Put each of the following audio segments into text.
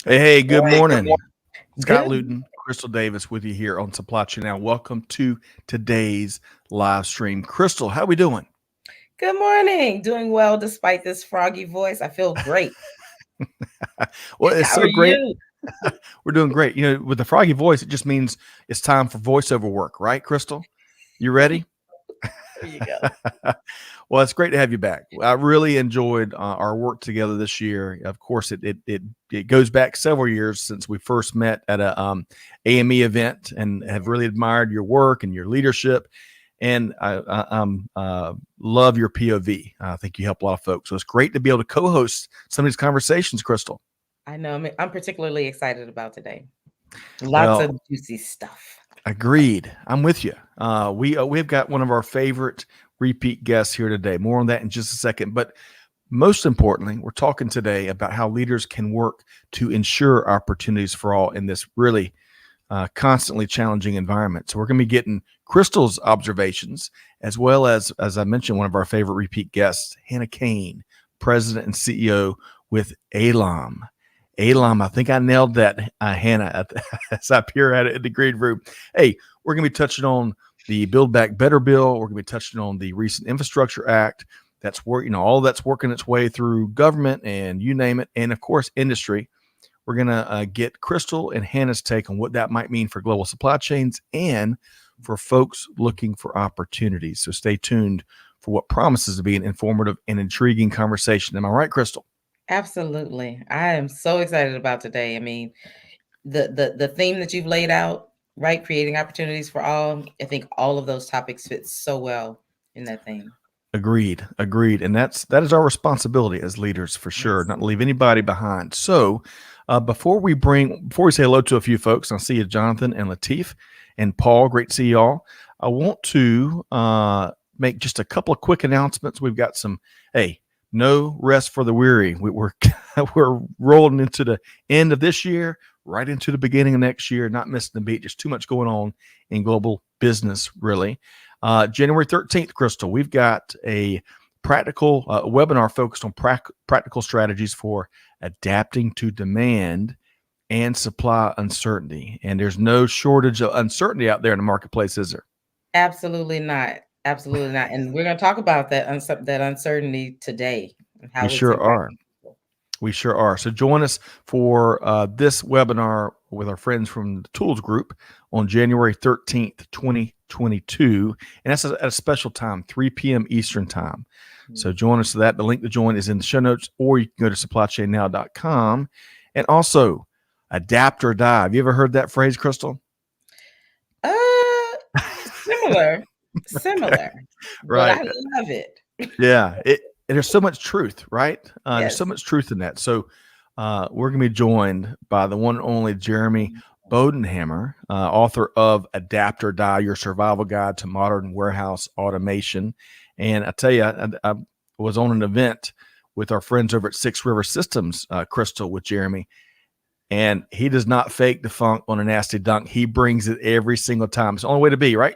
Hey, good Hey, good morning. morning. Scott Good. Luton, Crystal Davis with you here on Supply Chain Now. Welcome to today's live stream. Crystal, how we doing? Good morning. Doing well despite this froggy voice. I feel great. Well, it's How are so great. you? We're doing great. You know, with the froggy voice, it just means it's time for voiceover work, right, Crystal? You ready? There you go. Well, it's great to have you back. I really enjoyed our work together this year. Of course, it goes back several years since we first met at a AME event, and have really admired your work and your leadership. And I love your POV. I think you help a lot of folks. So it's great to be able to co-host some of these conversations, Crystal. I know. I'm particularly excited about today. Lots Well, of juicy stuff. agreed. I'm with you. We've got one of our favorite repeat guests here today. More on that in just a second. But most importantly, we're talking today about how leaders can work to ensure opportunities for all in this really constantly challenging environment. So we're going to be getting Crystal's observations, as well as I mentioned, one of our favorite repeat guests, Hannah Kain, President and CEO with ALOM. ALOM, I think I nailed that, Hannah, as I peer at it in the green room. Hey, we're going to be touching on the Build Back Better bill. We're going to be touching on the recent Infrastructure Act. That's where, all that's working its way through government and you name it. And of course, industry. We're going to get Crystal and Hannah's take on what that might mean for global supply chains and for folks looking for opportunities. So stay tuned for what promises to be an informative and intriguing conversation. Am I right, Crystal? Absolutely. I am so excited about today. I mean, the theme that you've laid out, right? Creating opportunities for all. I think all of those topics fit so well in that theme. Agreed. And that is our responsibility as leaders for sure, Yes. not to leave anybody behind. So before we say hello to a few folks, I'll see you, Jonathan and Latif and Paul. Great to see y'all. I want to make just a couple of quick announcements. We've got some, no rest for the weary. We're we're rolling into the end of this year, right into the beginning of next year, not missing the beat. Just too much going on in global business, really. January 13th, Crystal, we've got a practical webinar focused on practical strategies for adapting to demand and supply uncertainty. And there's no shortage of uncertainty out there in the marketplace, is there? Absolutely not. Absolutely not. And we're going to talk about that uncertainty today and We how it's sure are. impacting people. We sure are. So join us for this webinar with our friends from the Tools Group on January 13th, 2022. And that's at a special time, 3 p.m. Eastern time. So join us for that. The link to join is in the show notes, or you can go to supplychainnow.com. And also, adapt or die. Have you ever heard that phrase, Crystal? Uh, similar, Okay. similar, but I Right. love it. Yeah. There's so much truth, right? There's so Yes. much truth in that. So we're going to be joined by the one and only Jeremy Bodenhammer, author of Adapt or Die, Your Survival Guide to Modern Warehouse Automation. And I tell you, I was on an event with our friends over at Six River Systems, Crystal, with Jeremy. And he does not fake the funk on a nasty dunk. He brings it every single time. It's the only way to be, right?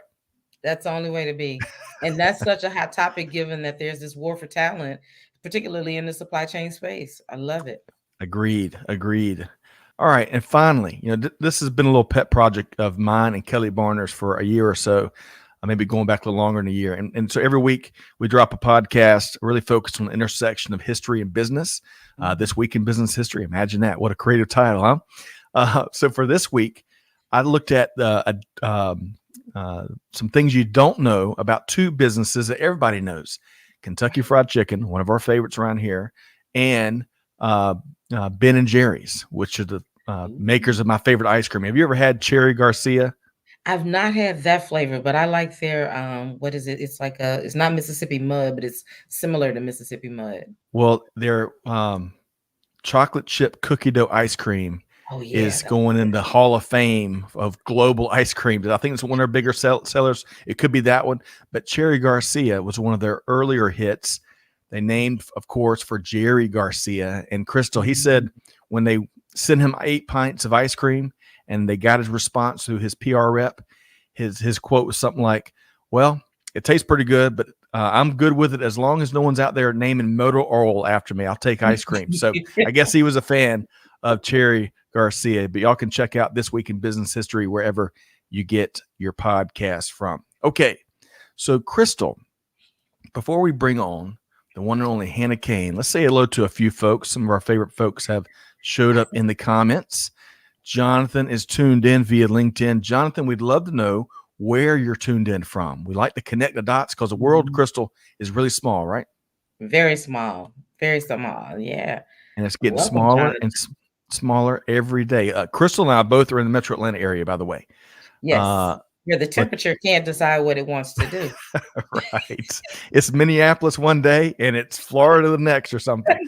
That's the only way to be. And that's such a hot topic given that there's this war for talent, particularly in the supply chain space. I love it. Agreed. All right. And finally, this has been a little pet project of mine and Kelly Barner's for a year or so, maybe going back a little longer than a year. And so every week we drop a podcast really focused on the intersection of history and business. This week in business history. Imagine that. What a creative title, huh? So for this week, I looked at some things you don't know about two businesses that everybody knows: Kentucky Fried Chicken, one of our favorites around here, and Ben and Jerry's, which are the makers of my favorite ice cream. Have you ever had Cherry Garcia? I've not had that flavor, but I like their what is it? It's like it's not Mississippi mud, but it's similar to Mississippi mud. Well, their chocolate chip cookie dough ice cream Oh yeah, is going in the Hall of Fame of global ice creams. I think it's one of their bigger sellers. It could be that one, but Cherry Garcia was one of their earlier hits. They named, of course, for Jerry Garcia. And Crystal, he said when they sent him 8 pints of ice cream and they got his response through his PR rep, his quote was something like, "Well, it tastes pretty good, but I'm good with it as long as no one's out there naming motor oil after me. I'll take ice cream." So I guess he was a fan of Cherry Garcia. But y'all can check out This Week in Business History wherever you get your podcast from. Okay, so Crystal, before we bring on the one and only Hannah Kain, let's say hello to a few folks. Some of our favorite folks have showed up in the comments. Jonathan is tuned in via LinkedIn. Jonathan, we'd love to know where you're tuned in from. We like to connect the dots because the world, Crystal, is really small, right? Very small. Very small. Yeah. And it's getting Welcome, smaller Jonathan. and smaller every day. Crystal and I both are in the Metro Atlanta area, by the way. Yes. Where the temperature can't decide what it wants to do. Right. It's Minneapolis one day and it's Florida the next or something.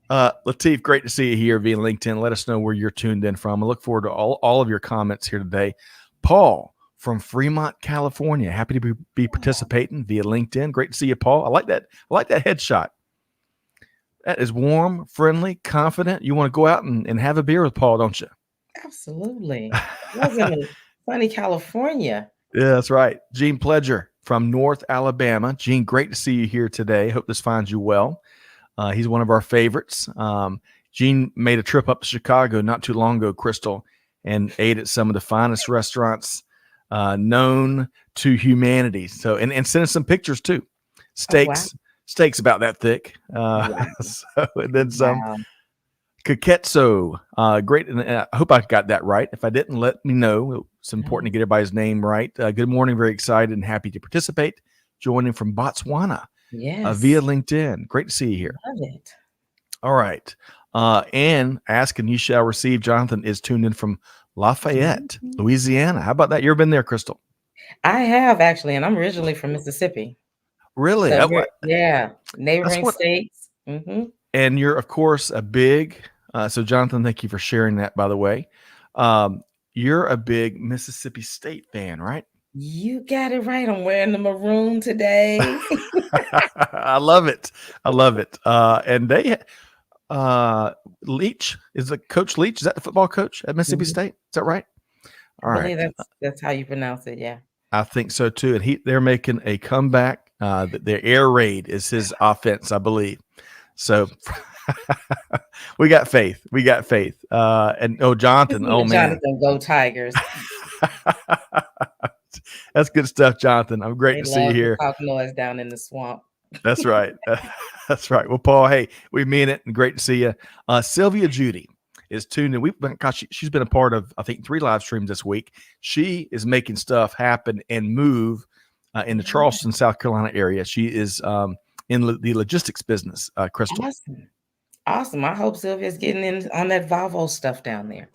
Latif, great to see you here via LinkedIn. Let us know where you're tuned in from. I look forward to all of your comments here today. Paul from Fremont, California. Happy to be participating via LinkedIn. Great to see you, Paul. I like that headshot. That is warm, friendly, confident. You want to go out and have a beer with Paul, don't you? Absolutely. Wasn't it sunny California? Yeah, that's right. Gene Pledger from North Alabama. Gene, great to see you here today. Hope this finds you well. He's one of our favorites. Gene made a trip up to Chicago not too long ago, Crystal, and ate at some of the finest restaurants known to humanity. So, and sent us some pictures too. Steaks, steaks about that thick. Wow. So, and then some. Kaketso, great. And I hope I got that right. If I didn't, let me know. It's important to get everybody's name right. Good morning. Very excited and happy to participate. Joining from Botswana via LinkedIn. Great to see you here. Love it. All right. And Ask and You Shall Receive. Jonathan is tuned in from Lafayette, Louisiana. How about that? You ever been there, Crystal? I have actually, and I'm originally from Mississippi. Really? So yeah. Neighboring states. Mm-hmm. And you're, of course, a big, so Jonathan, thank you for sharing that, by the way. You're a big Mississippi State fan, right? You got it right. I'm wearing the maroon today. I love it. I love it. And they, Leach, is it Coach Leach? Is that the football coach at Mississippi State? Is that right? All right. That's how you pronounce it. Yeah. I think so too. And they're making a comeback. Their air raid is his offense, I believe. So we got faith. We got faith. And Jonathan, man. Jonathan, go Tigers. That's good stuff, Jonathan. I'm great to see you here. Talk noise down in the swamp. That's right. That's right. Well, Paul, hey, we mean it, and great to see you. Sylvia Judy is tuned in. She's been a part of, I think, 3 live streams this week. She is making stuff happen and move in the Charleston, South Carolina area. She is in the logistics business, Crystal. Awesome. I hope Sylvia's getting in on that Volvo stuff down there.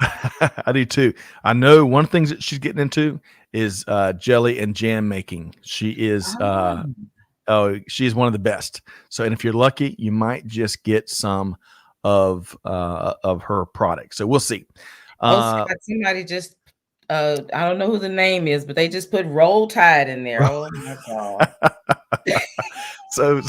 I do too. I know one of the things that she's getting into is jelly and jam making. She is she's one of the best. So, and if you're lucky, you might just get some of her product. So we'll see. Scott, somebody just I don't know who the name is, but they just put Roll Tide in there. Oh my God. So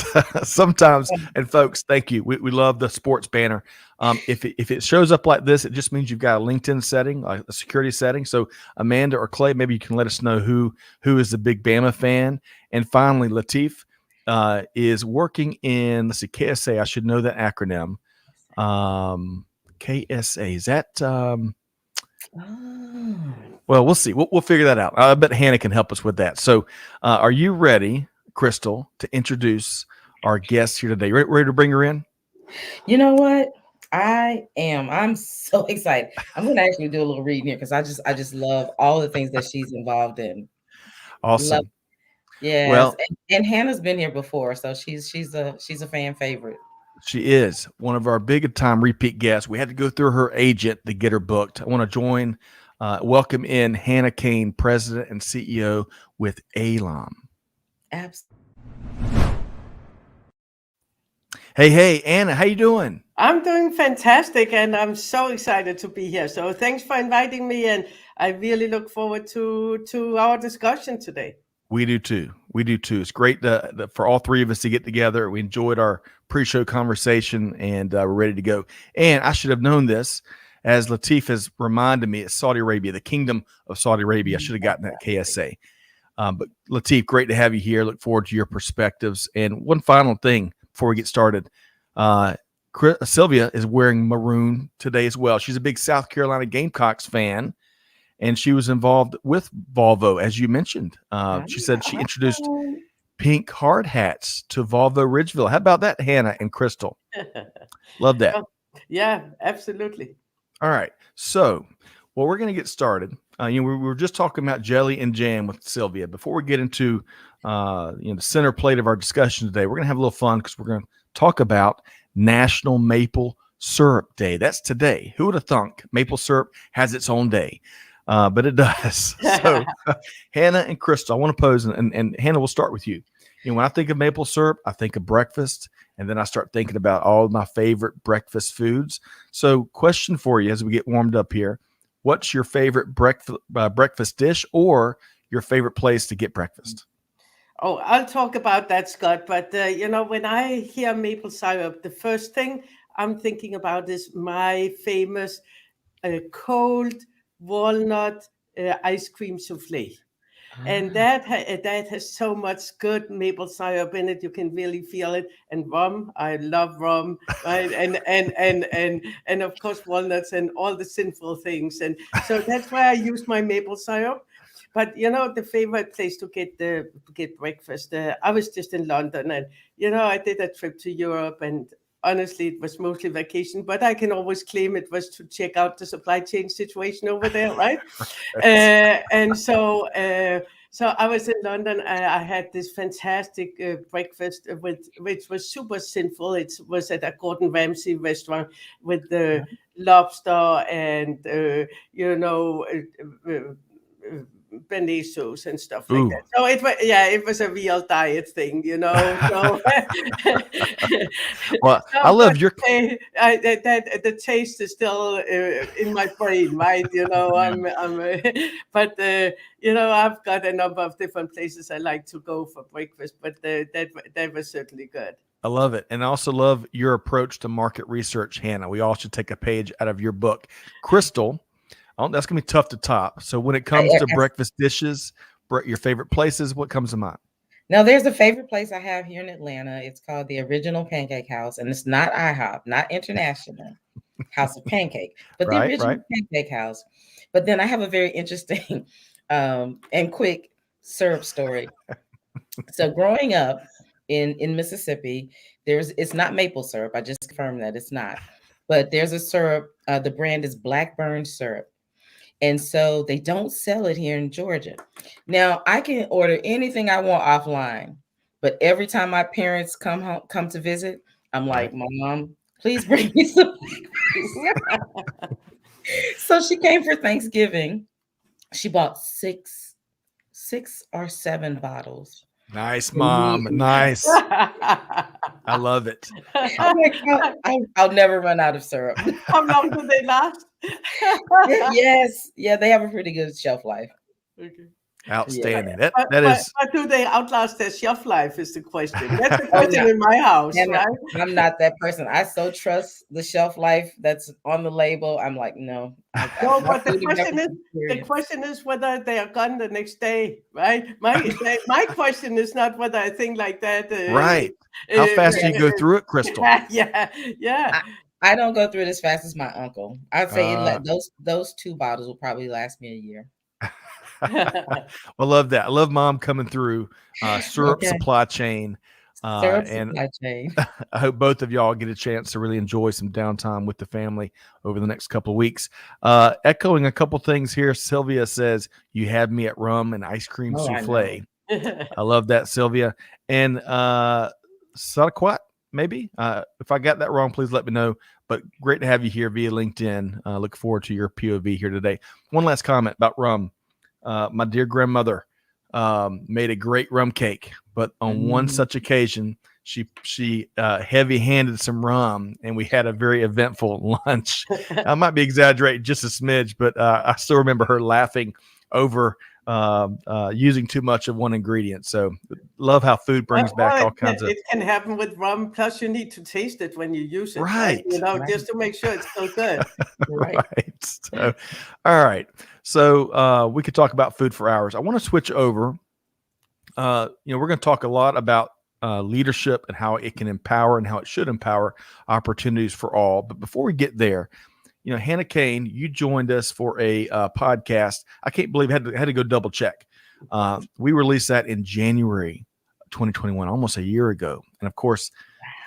sometimes, and folks, thank you. We love the sports banner. If it shows up like this, it just means you've got a LinkedIn setting, a security setting. So Amanda or Clay, maybe you can let us know who is the big Bama fan. And finally, Latif is working in, let's see, KSA. I should know that acronym. KSA, is that well, we'll see. We'll figure that out. I bet Hannah can help us with that. So are you ready, Crystal, to introduce our guest here today? Ready to bring her in? You know what? I am. I'm so excited. I'm going to actually do a little reading here because I just love all the things that she's involved in. Awesome. Yes. Well, and Hannah's been here before, so she's a fan favorite. She is one of our big time repeat guests. We had to go through her agent to get her booked. I want to welcome in Hannah Kain, President and CEO with ALOM. Absolutely. Hey, Anna, how you doing? I'm doing fantastic, and I'm so excited to be here. So thanks for inviting me, and I really look forward to our discussion today. We do too. It's great for all 3 of us to get together. We enjoyed our pre-show conversation, and we're ready to go. And I should have known this, as Latif has reminded me, it's Saudi Arabia, the Kingdom of Saudi Arabia. I should have gotten that KSA. But Latif, great to have you here. Look forward to your perspectives. And one final thing before we get started. Sylvia is wearing maroon today as well. She's a big South Carolina Gamecocks fan, and she was involved with Volvo, as you mentioned. She said she introduced pink hard hats to Volvo Ridgeville. How about that, Hannah and Crystal? Love that. Yeah, absolutely. All right. So, well, we're going to get started. We were just talking about jelly and jam with Sylvia. Before we get into the center plate of our discussion today, we're going to have a little fun because we're going to talk about National Maple Syrup Day. That's today. Who would have thunk maple syrup has its own day? But it does. So, Hannah and Crystal, I want to pose, and Hannah, we'll start with you. When I think of maple syrup, I think of breakfast, and then I start thinking about all of my favorite breakfast foods. So, question for you as we get warmed up here: what's your favorite breakfast dish, or your favorite place to get breakfast? Oh, I'll talk about that, Scott. But when I hear maple syrup, the first thing I'm thinking about is my famous cold walnut ice cream souffle. And that has so much good maple syrup in it. You can really feel it. And rum, I love rum, right? And of course walnuts and all the sinful things. And so that's why I use my maple syrup. But the favorite place to get breakfast. I was just in London, and I did a trip to Europe, and honestly, it was mostly vacation, but I can always claim it was to check out the supply chain situation over there, right? So I was in London. I had this fantastic breakfast, which was super sinful. It was at a Gordon Ramsay restaurant with the lobster and bearnaise sauce and stuff like that. So it was a real diet thing, So, well, I love your. The taste is still in my brain, right? But I've got a number of different places I like to go for breakfast, but that was certainly good. I love it. And I also love your approach to market research, Hannah. We all should take a page out of your book. Crystal, that's going to be tough to top. So when it comes to breakfast dishes, your favorite places, what comes to mind? Now, there's a favorite place I have here in Atlanta. It's called the Original Pancake House, and it's not IHOP, not International House of Pancake, but the Original Pancake House. But then I have a very interesting and quick syrup story. So growing up in Mississippi, it's not maple syrup. I just confirmed that it's not. But there's a syrup. The brand is Blackburn syrup. And so they don't sell it here in Georgia. Now, I can order anything I want offline, but every time my parents come to visit, I'm like, Mom, please bring me some. So she came for Thanksgiving. She bought six or seven bottles. Nice, Mom. Nice. I love it. I'll never run out of syrup. How long do they last? Yes. Yeah, they have a pretty good shelf life. Okay. Outstanding. Yeah. But do they outlast their shelf life is the question. That's the question in my house, right? I'm not that person. I so trust the shelf life that's on the label. I'm like, no. No, but the question is whether they are gone the next day, right? My question is not whether I think like that. Right. How fast do you go through it, Crystal? Yeah. I don't go through it as fast as my uncle. I'd say those two bottles will probably last me a year. I love that. I love Mom coming through syrup supply chain. Supply chain. I hope both of y'all get a chance to really enjoy some downtime with the family over the next couple of weeks. Echoing a couple things here, Sylvia says, "You had me at rum and ice cream souffle." I love that, Sylvia. And Sadaquat, maybe. If I got that wrong, please let me know. But great to have you here via LinkedIn. Look forward to your POV here today. One last comment about rum. My dear grandmother made a great rum cake, but on one such occasion, she heavy-handed some rum, and we had a very eventful lunch. I might be exaggerating just a smidge, but I still remember her laughing over using too much of one ingredient. So love how food brings back all kinds of. It can happen with rum. Plus, you need to taste it when you use it, right? Just to make sure it's still good. Right. So, all right. So we could talk about food for hours. I want to switch over. We're going to talk a lot about leadership and how it can empower and how it should empower opportunities for all. But before we get there, Hannah Kain, you joined us for a podcast. I can't believe I had to go double check. We released that in January 2021, almost a year ago. And of course,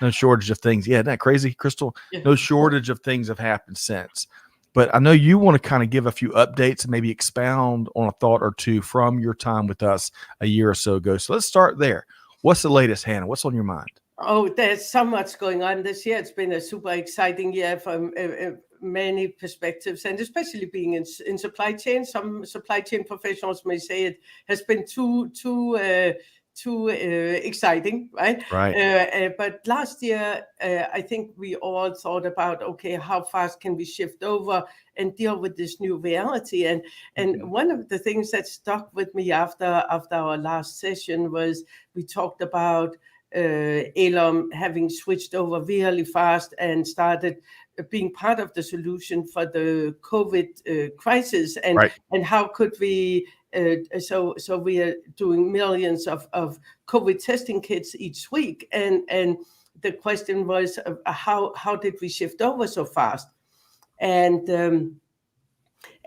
no shortage of things. Yeah, isn't that crazy, Crystal? No shortage of things have happened since. But I know you want to kind of give a few updates and maybe expound on a thought or two from your time with us a year or so ago. So let's start there. What's the latest, Hannah? What's on your mind? Oh, there's so much going on this year. It's been a super exciting year from many perspectives, and especially being in supply chain. Some supply chain professionals may say it has been too exciting, right? Right. But last year, I think we all thought about, okay, how fast can we shift over and deal with this new reality? And one of the things that stuck with me after our last session was we talked about ALOM having switched over really fast and started being part of the solution for the COVID crisis, and Right. and how could we so we are doing millions of COVID testing kits each week, and the question was how did we shift over so fast? And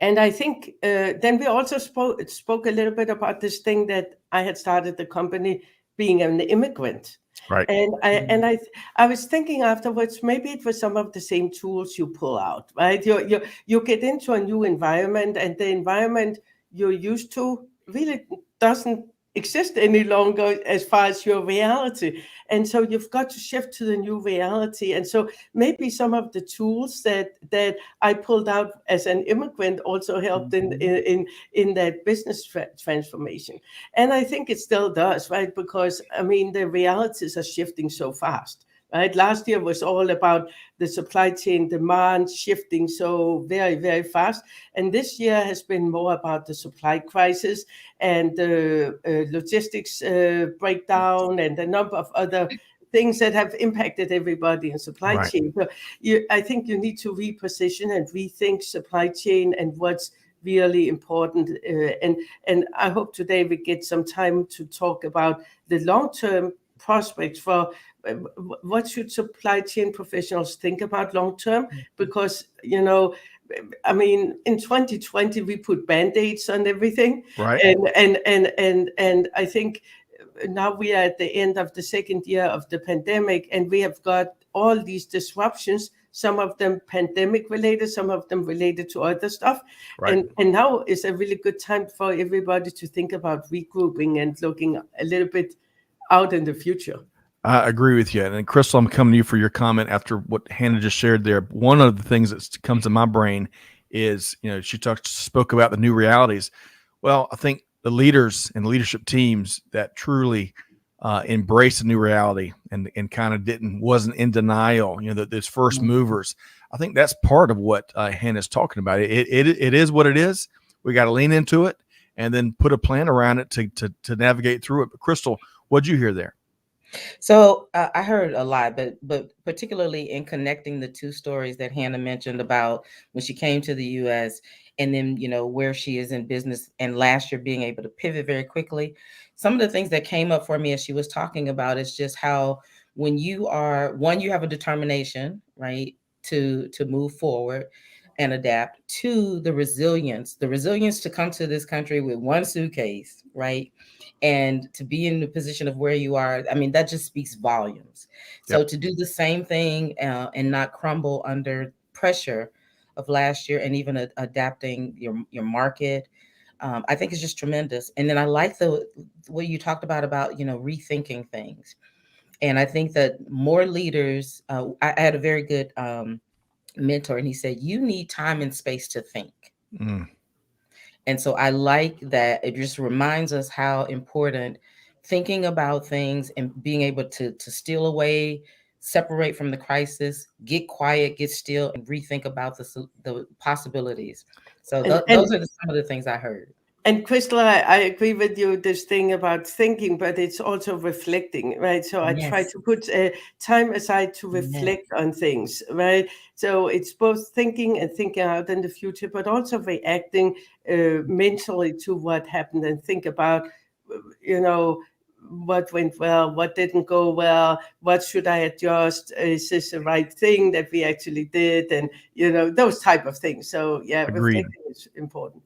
I think then we also spoke a little bit about this thing that I had started the company being an immigrant. Right. And I was thinking afterwards, maybe it was some of the same tools you pull out, right? You get into a new environment, and the environment you're used to really doesn't exist any longer as far as your reality. And so you've got to shift to the new reality. And so maybe some of the tools that I pulled out as an immigrant also helped in that business transformation. And I think it still does, right? Because I mean, the realities are shifting so fast. Right? Last year was all about the supply chain demand shifting so very, very fast. And this year has been more about the supply crisis and the logistics breakdown and a number of other things that have impacted everybody in supply Right. chain. So I think you need to reposition and rethink supply chain and what's really important. And I hope today we get some time to talk about the long-term prospects for what should supply chain professionals think about long term, because I mean, in 2020 we put band-aids on everything, Right. and I think now we are at the end of the second year of the pandemic, and we have got all these disruptions, some of them pandemic related, some of them related to other stuff. Right. And now is a really good time for everybody to think about regrouping and looking a little bit out in the future. I agree with you. And Crystal, I'm coming to you for your comment after what Hannah just shared there. One of the things that comes to my brain is, she spoke about the new realities. Well, I think the leaders and leadership teams that truly embrace the new reality and kind of wasn't in denial, that those first movers, I think that's part of what Hannah's talking about. It is what it is. We got to lean into it and then put a plan around it to navigate through it. But Crystal, what'd you hear there? So I heard a lot, but particularly in connecting the two stories that Hannah mentioned about when she came to the U.S. and then, where she is in business, and last year being able to pivot very quickly. Some of the things that came up for me as she was talking about is just how when you have a determination, right, to move forward and adapt, to the resilience to come to this country with one suitcase, right? And to be in the position of where you are, I mean, that just speaks volumes. So Yep. to do the same thing and not crumble under pressure of last year, and even adapting your market, I think is just tremendous. And then I like the way you talked about rethinking things. And I think that more leaders, I had a very good mentor, and he said, you need time and space to think. And so I like that. It just reminds us how important thinking about things and being able to steal away, separate from the crisis, get quiet, get still, and rethink about the possibilities. So those are some of the things I heard. And Crystal, I agree with you, this thing about thinking, but it's also reflecting, right? So I try to put time aside to reflect on things, right? So it's both thinking and thinking out in the future, but also reacting mentally to what happened, and think about, what went well, what didn't go well, what should I adjust? Is this the right thing that we actually did? And, those type of things. So yeah, Agreed. reflecting is important.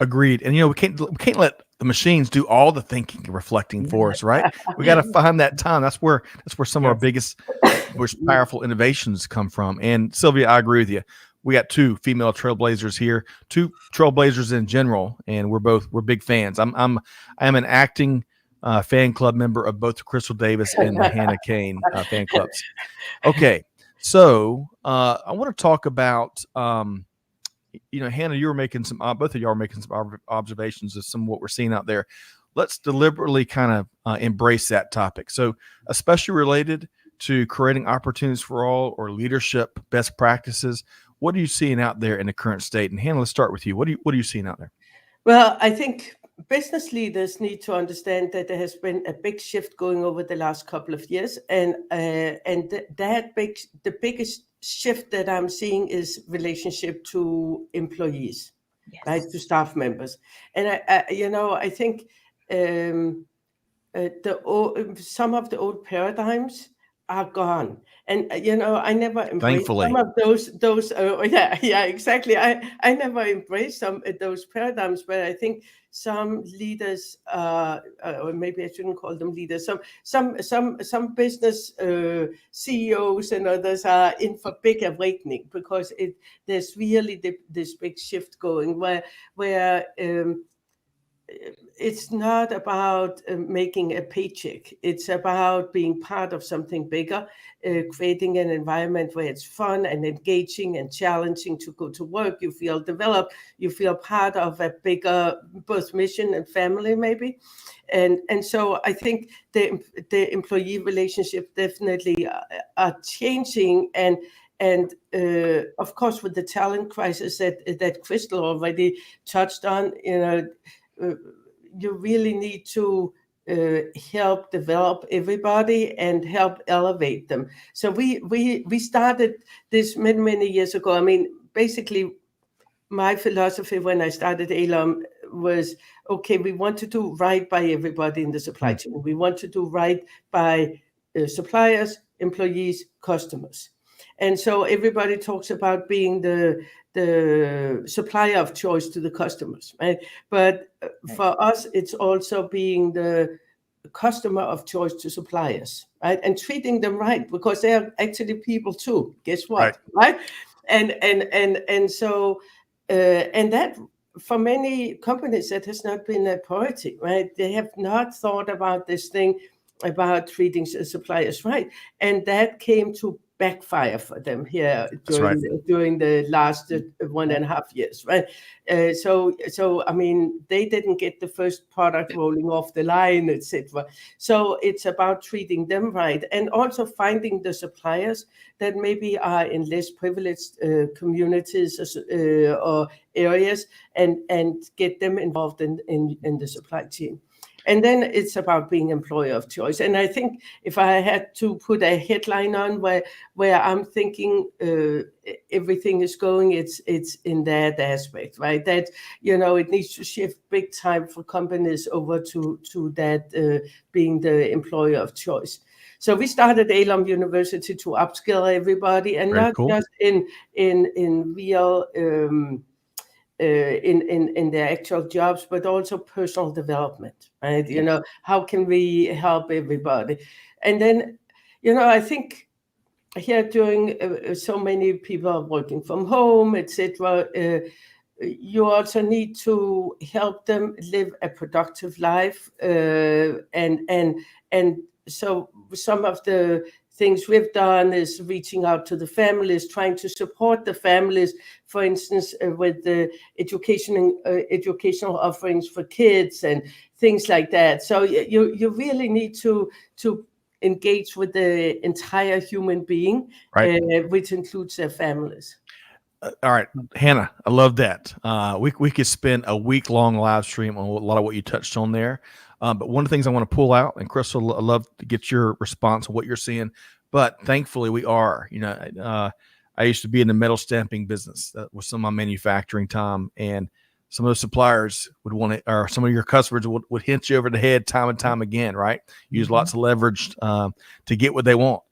Agreed. And we can't let the machines do all the thinking and reflecting for us, right? We got to find that time. That's where some of our biggest, most powerful innovations come from. And Sylvia, I agree with you. We got two female trailblazers here, two trailblazers in general, and we're big fans. I am an acting fan club member of both the Crystal Davis and the Hannah Kain fan clubs. Okay, so I want to talk about. Hannah, you were making both of y'all are making some observations of some of what we're seeing out there. Let's deliberately kind of embrace that topic. So, especially related to creating opportunities for all or leadership best practices, what are you seeing out there in the current state? And Hannah, let's start with you. What are you seeing out there? Well, I think business leaders need to understand that there has been a big shift going over the last couple of years, and the biggest shift that I'm seeing is relationship to employees, right, to staff members, and I think some of the old paradigms are gone, and I never embraced some of those. Yeah, exactly. I never embraced some of those paradigms, but I think some leaders, or maybe I shouldn't call them leaders. Some business CEOs and others are in for big awakening, because there's really this big shift going where. It's not about making a paycheck. It's about being part of something bigger, creating an environment where it's fun and engaging and challenging to go to work. You feel developed. You feel part of a bigger both mission and family, maybe. And so I think the employee relationship definitely are changing. And of course, with the talent crisis that Crystal already touched on, you really need to help develop everybody and help elevate them. So we started this many years ago. I mean, basically, my philosophy when I started ALOM was, okay, we want to do right by everybody in the supply chain. We want to do right by suppliers, employees, customers. And so everybody talks about being the supplier of choice to the customers, right? But for us, it's also being the customer of choice to suppliers, right? And treating them right, because they are actually people too. Guess what, right? And so and that, for many companies, that has not been a priority, right? They have not thought about this thing about treating suppliers right, and that came to backfire for them here during the last 1.5 years, right? So I mean, they didn't get the first product rolling off the line, etc. So it's about treating them right, and also finding the suppliers that maybe are in less privileged communities or areas, and get them involved in the supply chain. And then it's about being employer of choice. And I think if I had to put a headline on where I'm thinking everything is going, it's in that aspect, right? That, it needs to shift big time for companies over to that being the employer of choice. So we started ALOM University to upskill everybody, and not just in real in their actual jobs, but also personal development, right? Yes. How can we help everybody? And then, I think here during so many people are working from home, etc. You also need to help them live a productive life, and so some of the things we've done is reaching out to the families, trying to support the families, for instance, with the educational offerings for kids and things like that. So you really need to engage with the entire human being, which includes their families. All right, Hannah, I love that. We could spend a week-long live stream on a lot of what you touched on there. But one of the things I want to pull out, and Crystal, I'd love to get your response on what you're seeing. But thankfully, we are. I used to be in the metal stamping business with some of my manufacturing time, and some of those suppliers would want to, or some of your customers would hit you over the head time and time again, right? Use lots of leverage to get what they want.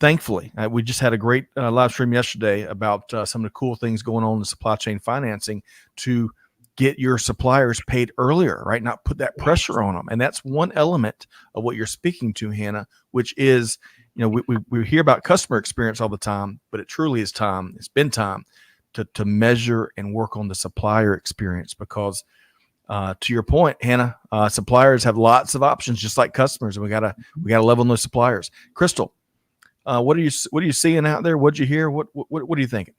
Thankfully, we just had a great live stream yesterday about some of the cool things going on in supply chain financing to get your suppliers paid earlier, right? Not put that pressure on them. And that's one element of what you're speaking to, Hannah, which is, we hear about customer experience all the time, but it truly is time. It's been time to measure and work on the supplier experience because to your point, Hannah, suppliers have lots of options, just like customers, and we gotta level on those suppliers. Crystal, what are you seeing out there? What'd you hear? What are you thinking?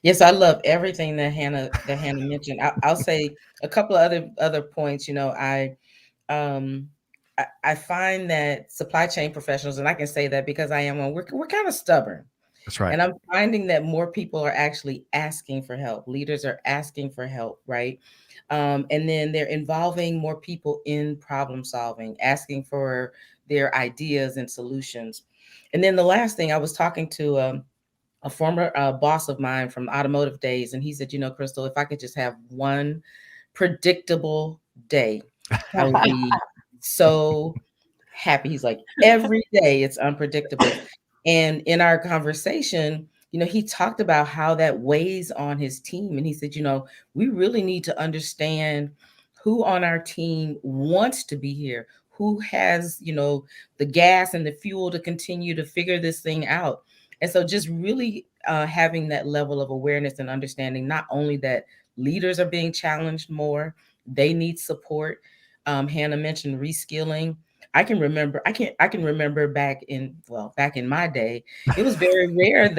Yes, I love everything that Hannah mentioned. I'll say a couple of other points. I find that supply chain professionals, and I can say that because I am one, we're kind of stubborn. That's right. And I'm finding that more people are actually asking for help. Leaders are asking for help, right? And then they're involving more people in problem solving, asking for their ideas and solutions. And then the last thing, I was talking to a former boss of mine from automotive days, and he said, Crystal, if I could just have one predictable day, I would be so happy. He's like, every day it's unpredictable. And in our conversation, he talked about how that weighs on his team. And he said, we really need to understand who on our team wants to be here, who has, the gas and the fuel to continue to figure this thing out. And so just really having that level of awareness and understanding, not only that leaders are being challenged more, they need support. Hannah mentioned reskilling. I can remember back in my day, it was very rare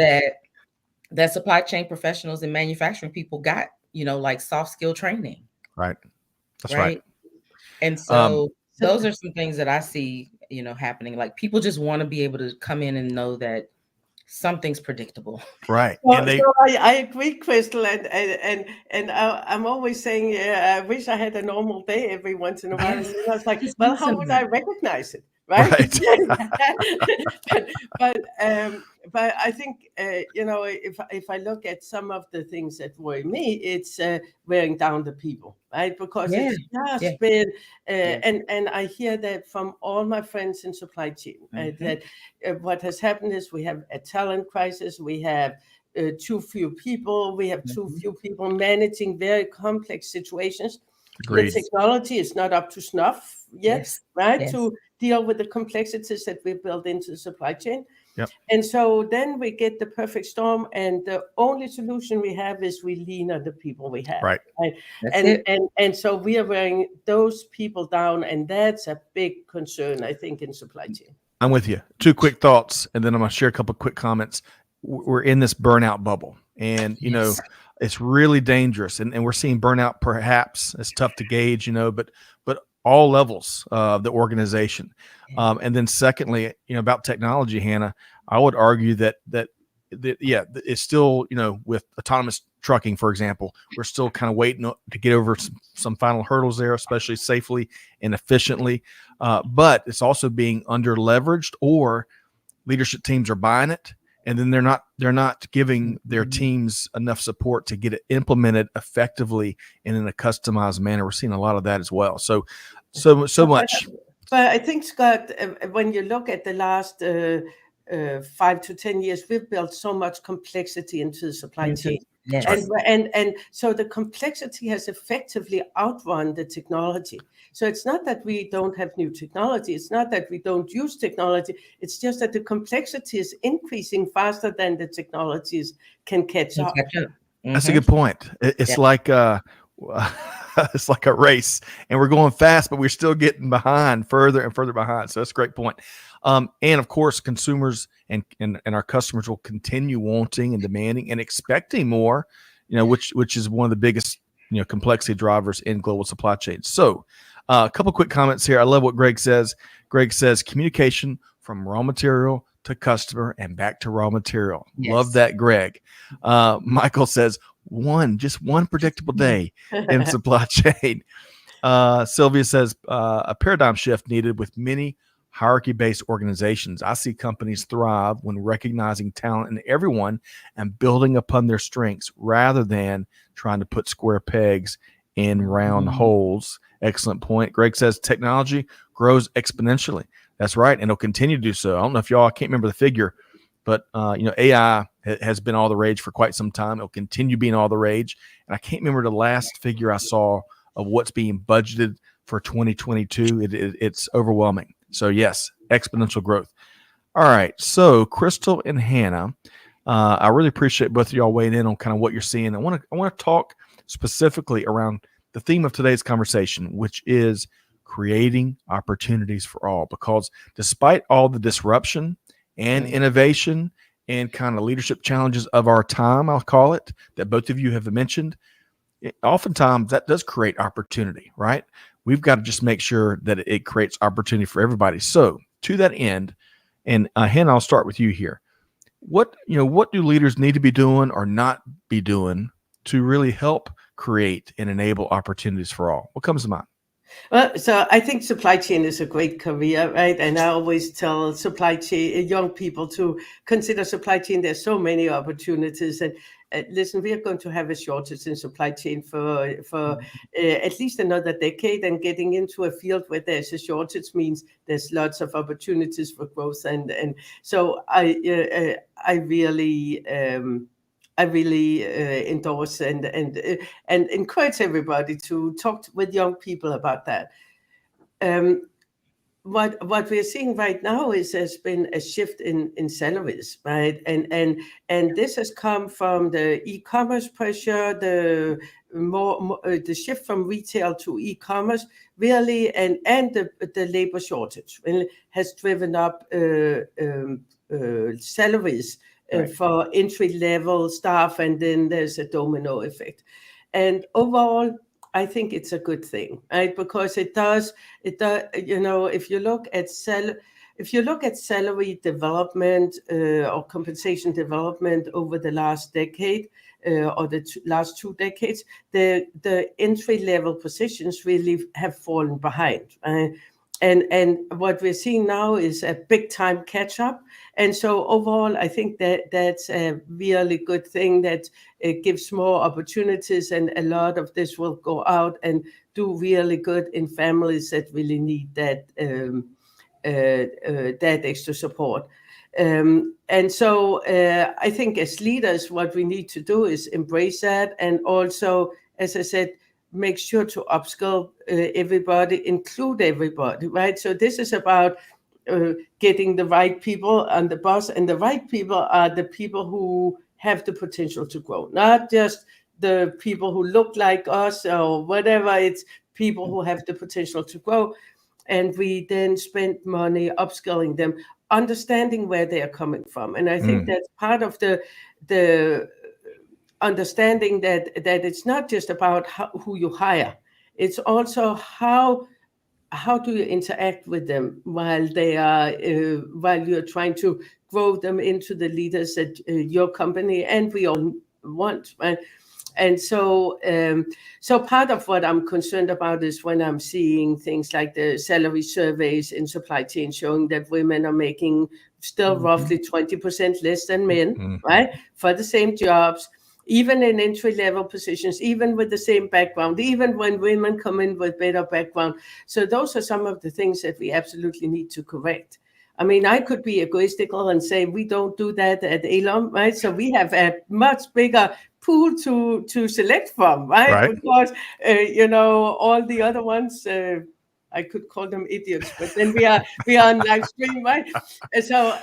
that supply chain professionals and manufacturing people got, like soft skill training. Right. That's right. And so those are some things that I see, happening. Like people just want to be able to come in and know that something's predictable. Right. So I agree, Crystal, and I'm always saying, I wish I had a normal day every once in a while. And I was like, well, how would I recognize it? Right. But I think, if I look at some of the things that worry me, it's wearing down the people, right? Because it's just been, and I hear that from all my friends in supply chain, that what has happened is we have a talent crisis, we have too few people, we have too few people managing very complex situations. Agreed. The technology is not up to snuff yet, right? Yes. To deal with the complexities that we built into the supply chain. Yep. And so then we get the perfect storm, and the only solution we have is we lean on the people we have. Right. And so we are wearing those people down, and that's a big concern, I think, in supply chain. I'm with you. Two quick thoughts, and then I'm going to share a couple of quick comments. We're in this burnout bubble, and it's really dangerous, and we're seeing burnout. Perhaps it's tough to gauge, but all levels of the organization. And then secondly, about technology, Hannah, I would argue that it's still, with autonomous trucking, for example, we're still kind of waiting to get over some final hurdles there, especially safely and efficiently. But it's also being under leveraged, or leadership teams are buying it, and then they're not giving their teams enough support to get it implemented effectively and in a customized manner. We're seeing a lot of that as well. So much. But I think, Scott, when you look at the last 5 to 10 years, we've built so much complexity into the supply chain. Yes. And so the complexity has effectively outrun the technology. So it's not that we don't have new technology. It's not that we don't use technology. It's just that the complexity is increasing faster than the technologies can catch up. That's a good point. It's like it's like a race, and we're going fast, but we're still getting behind, further and further behind. So that's a great point. And of course, consumers and our customers will continue wanting and demanding and expecting more, which is one of the biggest, complexity drivers in global supply chains. So a couple quick comments here. I love what Greg says. Greg says communication from raw material to customer and back to raw material. Yes. Love that, Greg. Michael says just one predictable day in supply chain. Sylvia says a paradigm shift needed with many hierarchy-based organizations. I see companies thrive when recognizing talent in everyone and building upon their strengths rather than trying to put square pegs in round holes. Excellent point. Greg says technology grows exponentially. That's right, and it'll continue to do so. I don't know if y'all, I can't remember the figure, but AI has been all the rage for quite some time. It'll continue being all the rage, and I can't remember the last figure I saw of what's being budgeted for 2022. It's overwhelming. So yes, exponential growth. All right, so Crystal and Hannah, I really appreciate both of y'all weighing in on kind of what you're seeing. I want to talk specifically around the theme of today's conversation, which is creating opportunities for all. Because despite all the disruption and innovation and kind of leadership challenges of our time, I'll call it, that both of you have mentioned, oftentimes that does create opportunity, right? We've got to just make sure that it creates opportunity for everybody. So to that end, and Hannah, I'll start with you here. What do leaders need to be doing or not be doing to really help create and enable opportunities for all? What comes to mind? Well, so I think supply chain is a great career, right? And I always tell supply chain young people to consider supply chain. There's so many opportunities, and listen, we are going to have a shortage in supply chain for at least another decade. And getting into a field where there's a shortage means there's lots of opportunities for growth. And so I really. I really endorse and encourage everybody to talk with young people about that. What we're seeing right now is there's been a shift in salaries, right? And this has come from the e-commerce pressure, the shift from retail to e-commerce, really, and the labor shortage really has driven up salaries. Right. For entry-level staff, and then there's a domino effect. And overall, I think it's a good thing, right? Because it does. If you look at salary development or compensation development over the last decade or the last 2 decades, the entry-level positions really have fallen behind. And what we're seeing now is a big time catch up. And so overall, I think that's a really good thing, that it gives more opportunities, and a lot of this will go out and do really good in families that really need that extra support. And so I think as leaders, what we need to do is embrace that, and also, as I said, make sure to upskill everybody, include everybody, right? So this is about getting the right people on the bus, and the right people are the people who have the potential to grow, not just the people who look like us or whatever. It's people who have the potential to grow. And we then spend money upskilling them, understanding where they are coming from. And I think that's part of the understanding that it's not just about who you hire. It's also how do you interact with them while you're trying to grow them into the leaders at your company, and we all want, right? And so part of what I'm concerned about is when I'm seeing things like the salary surveys in supply chain showing that women are making still roughly 20% less than men, right, for the same jobs, even in entry-level positions, even with the same background, even when women come in with better background. So those are some of the things that we absolutely need to correct. I mean, I could be egoistical and say we don't do that at ALOM, right? So we have a much bigger pool to select from, right? Because, all the other ones, I could call them idiots, but then we are on live stream, right? So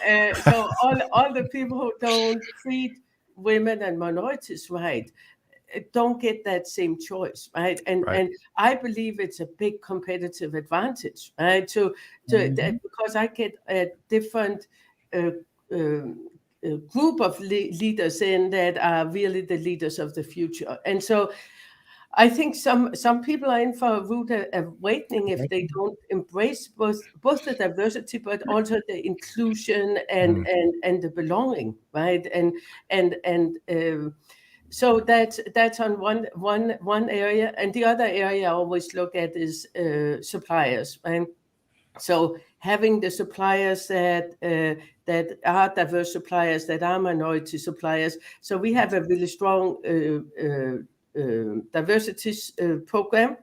all the people who don't treat women and minorities right don't get that same choice, right? And I believe it's a big competitive advantage, right? Because I get a different group of leaders in that are really the leaders of the future. And so I think some people are in for a rude awakening if they don't embrace both the diversity, but also the inclusion and the belonging, right? So that's on one area, and the other area I always look at is suppliers, right? So having the suppliers that are diverse suppliers, that are minority suppliers. So we have a really strong diversity program,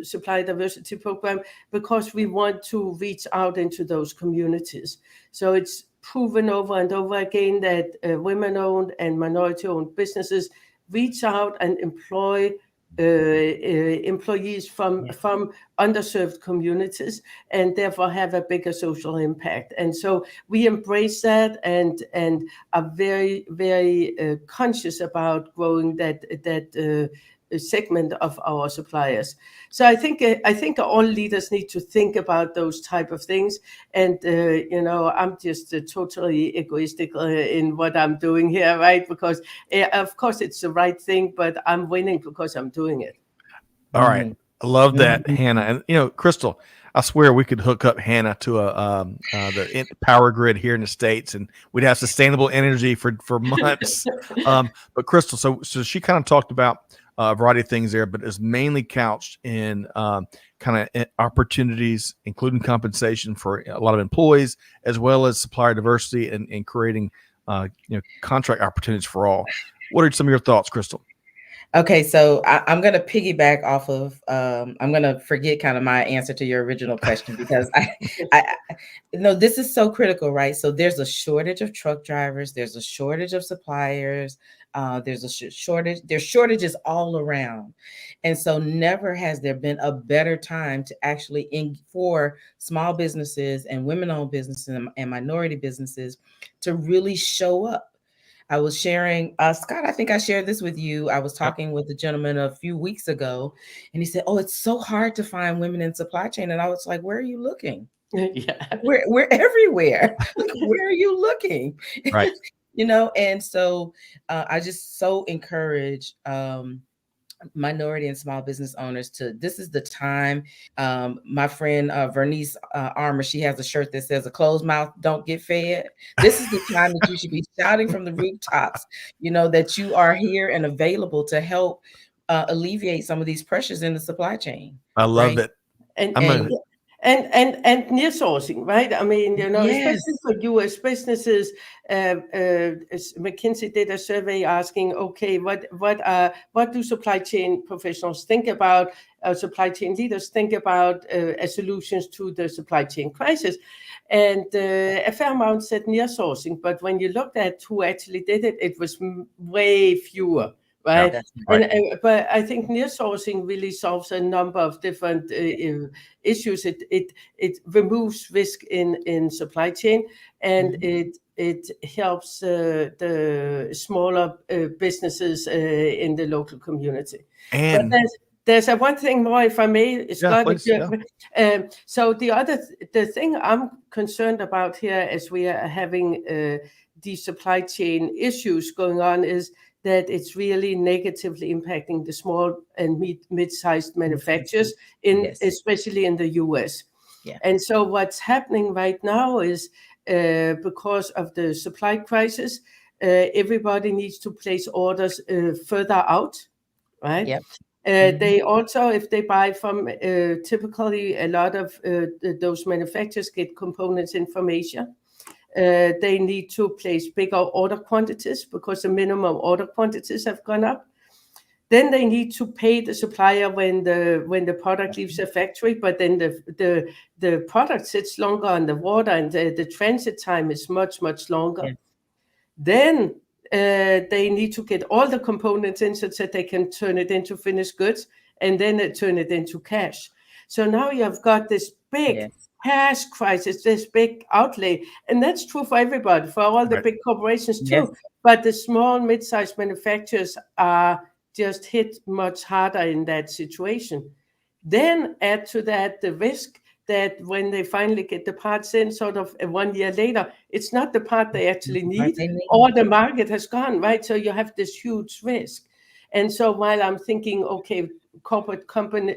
supply diversity program, because we want to reach out into those communities. So it's proven over and over again that women-owned and minority-owned businesses reach out and employ employees from underserved communities, and therefore have a bigger social impact. And so we embrace that and are very, very conscious about growing that segment of our suppliers. So I think all leaders need to think about those type of things. And I'm just totally egoistic in what I'm doing here, right? Because of course it's the right thing, but I'm winning because I'm doing it. All right. I love that, Hannah. And Crystal, I swear we could hook up Hannah to the power grid here in the States, and we'd have sustainable energy for months. But Crystal, so she kind of talked about a variety of things there, but it's mainly couched in kind of opportunities, including compensation for a lot of employees, as well as supplier diversity and creating contract opportunities for all. What are some of your thoughts, Crystal? Okay, so I'm going to piggyback off of, I'm going to forget kind of my answer to your original question, because this is so critical, right? So there's a shortage of truck drivers. There's a shortage of suppliers. There's a there's shortages all around. And so never has there been a better time to actually for small businesses and women-owned businesses and minority businesses to really show up. I was sharing, Scott, I think I shared this with you. I was talking with a gentleman a few weeks ago, and he said, "Oh, it's so hard to find women in supply chain." And I was like, "Where are you looking?" Yeah, we're everywhere. Where are you looking? Right. And so I just so encourage minority and small business owners this is the time. My friend Vernice Armour, she has a shirt that says, "A closed mouth don't get fed." This is the time that you should be shouting from the rooftops, that you are here and available to help alleviate some of these pressures in the supply chain. I love it. And nearshoring, right? I mean, especially for U.S. businesses, McKinsey did a survey asking, okay, what do supply chain professionals think about, supply chain leaders think about as solutions to the supply chain crisis? And a fair amount said nearshoring, but when you looked at who actually did it, it was way fewer. Right. Yeah, but I think nearshoring really solves a number of different issues. It removes risk in supply chain, and it helps the smaller businesses in the local community. And but there's one thing more, if I may, Scott. So the thing I'm concerned about here, as we are having these supply chain issues going on, is that it's really negatively impacting the small and mid-sized manufacturers, especially in the US. Yeah. And so what's happening right now is because of the supply crisis, everybody needs to place orders further out, right? Yep. They also, if they buy from, typically a lot of those manufacturers get components in from Asia. They need to place bigger order quantities because the minimum order quantities have gone up. Then they need to pay the supplier when the product leaves the factory, but then the product sits longer on the water, and the transit time is much, much longer. Yeah. Then they need to get all the components in so that they can turn it into finished goods, and then they turn it into cash. So now you have got this big cash crisis, this big outlay, and that's true for everybody, for all the big corporations too. Yes. But the small, mid-sized manufacturers are just hit much harder in that situation. Then add to that the risk that when they finally get the parts in, sort of 1 year later, it's not the part they actually need, or the market has gone, right? So you have this huge risk. And so while I'm thinking, okay, corporate company,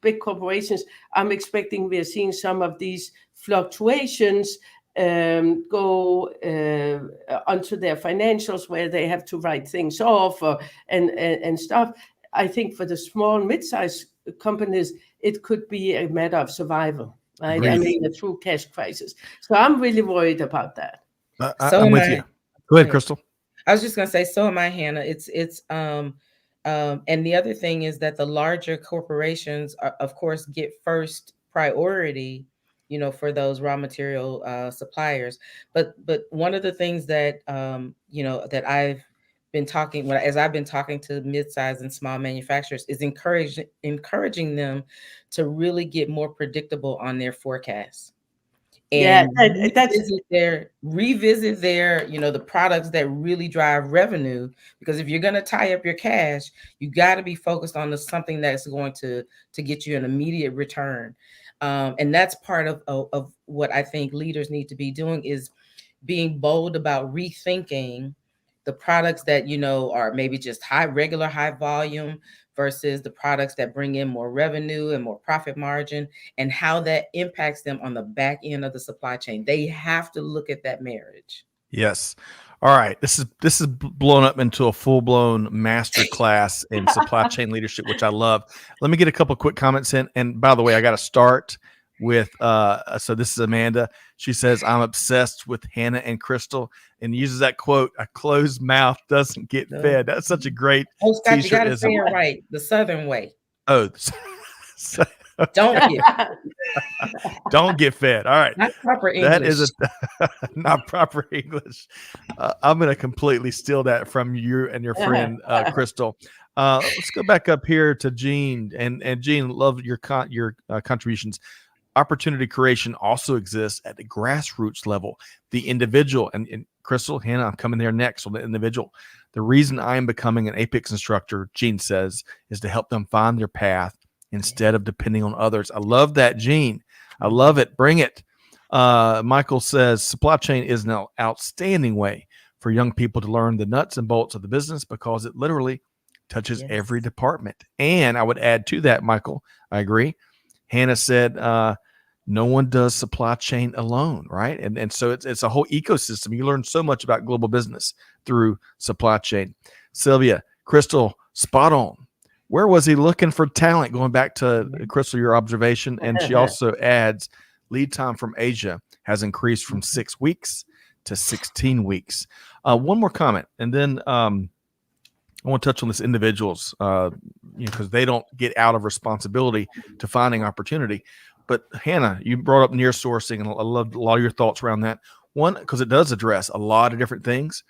big corporations, I'm expecting we're seeing some of these fluctuations go onto their financials, where they have to write things off and stuff. I think for the small, mid-sized companies, it could be a matter of survival, right? Agreed. I mean, a true cash crisis. So I'm really worried about that. I'm with you. Go ahead, Crystal. I was just going to say, so am I, Hannah. It's And the other thing is that the larger corporations, are, of course, get first priority, for those raw material suppliers. But one of the things that that I've been talking as I've been talking to mid-sized and small manufacturers is encouraging them to really get more predictable on their forecasts Yeah, and that's revisit their the products that really drive revenue, because if you're going to tie up your cash, you got to be focused on something that's going to get you an immediate return. And that's part of what I think leaders need to be doing, is being bold about rethinking the products that are maybe just regular high volume versus the products that bring in more revenue and more profit margin, and how that impacts them on the back end of the supply chain. They have to look at that marriage. Yes. All right. This is blown up into a full-blown master class in supply chain leadership, which I love. Let me get a couple quick comments in. And by the way, I got to start with so this is Amanda. She says, I'm obsessed with Hannah and Crystal, and uses that quote, a closed mouth doesn't get fed. That's such a great Scott, you t-shirt. got to say it right, the Southern way. Oh, Don't get don't get fed. All right. Not proper English. That is not proper English. I'm going to completely steal that from you and your friend, Crystal. Let's go back up here to Jean. And Jean, love your contributions. Opportunity creation also exists at the grassroots level, the individual. And Crystal, Hannah, I'm coming there next on the individual. The reason I am becoming an Apex instructor, Jean says, is to help them find their path instead of depending on others. I love that, Jean. I love it. Bring it. Michael says supply chain is an outstanding way for young people to learn the nuts and bolts of the business, because it literally touches every department. And I would add to that, Michael, I agree. Hannah said, no one does supply chain alone, right? And so it's a whole ecosystem. You learn so much about global business through supply chain. Sylvia, Crystal, spot on. Where was he looking for talent? Going back to Crystal, your observation. And she also adds, lead time from Asia has increased from 6 weeks to 16 weeks. One more comment, and then I want to touch on this individuals, because they don't get out of responsibility to finding opportunity. But Hannah, you brought up near sourcing, and I loved a lot of your thoughts around that. One, because it does address a lot of different things.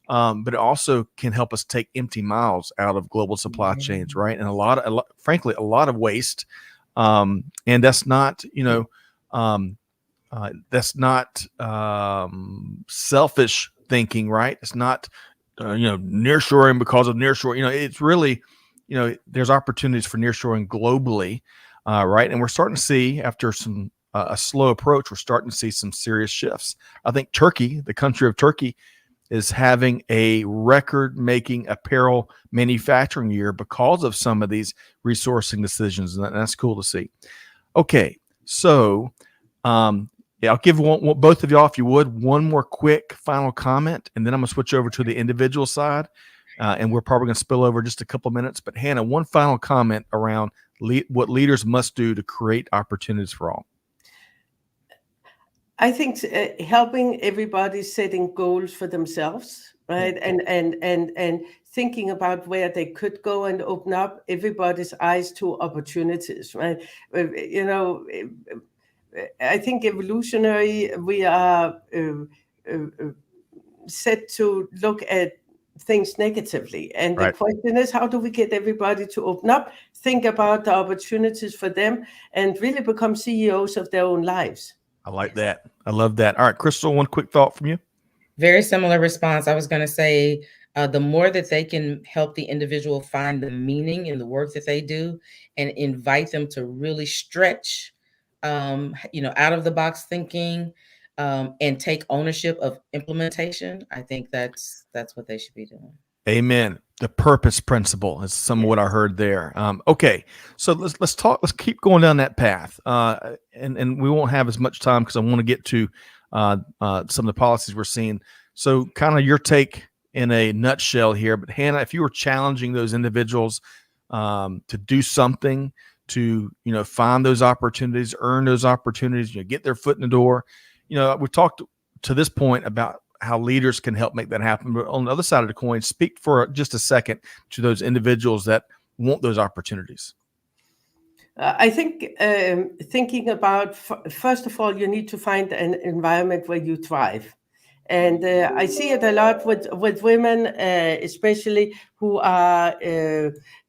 But it also can help us take empty miles out of global supply chains, right? And frankly, a lot of waste. And that's not, selfish thinking, right? It's not, nearshoring because of nearshoring. It's really, there's opportunities for nearshoring globally, right? And we're starting to see, after some a slow approach, we're starting to see some serious shifts. I think Turkey, the country of Turkey, is having a record-making apparel manufacturing year because of some of these resourcing decisions, and that's cool to see. Okay, so I'll give both of y'all, if you would, one more quick final comment, and then I'm going to switch over to the individual side, and we're probably going to spill over just a couple minutes. But Hannah, one final comment around what leaders must do to create opportunities for all. I think helping everybody setting goals for themselves, right? And thinking about where they could go and open up everybody's eyes to opportunities, right? I think evolutionary, we are set to look at things negatively. And the question is, how do we get everybody to open up, think about the opportunities for them, and really become CEOs of their own lives? I like that. I love that. All right, Crystal, one quick thought from you. Very similar response. I was going to say, the more that they can help the individual find the meaning in the work that they do, and invite them to really stretch, out of the box thinking, and take ownership of implementation. I think that's what they should be doing. Amen. The purpose principle is some of what I heard there. Okay, so let's talk. Let's keep going down that path, and we won't have as much time because I want to get to some of the policies we're seeing. So, kind of your take in a nutshell here. But Hannah, if you were challenging those individuals to do something to find those opportunities, earn those opportunities, get their foot in the door. We've talked to this point about how leaders can help make that happen. But on the other side of the coin, speak for just a second to those individuals that want those opportunities. I think thinking about, first of all, you need to find an environment where you thrive. And I see it a lot with women, especially who are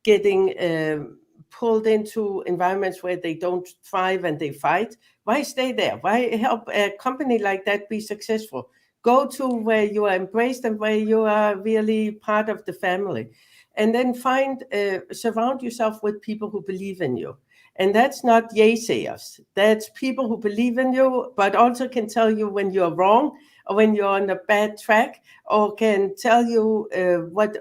getting pulled into environments where they don't thrive and they fight. Why stay there? Why help a company like that be successful? Go to where you are embraced and where you are really part of the family. And then surround yourself with people who believe in you. And that's not naysayers. That's people who believe in you, but also can tell you when you're wrong or when you're on a bad track, or can tell you what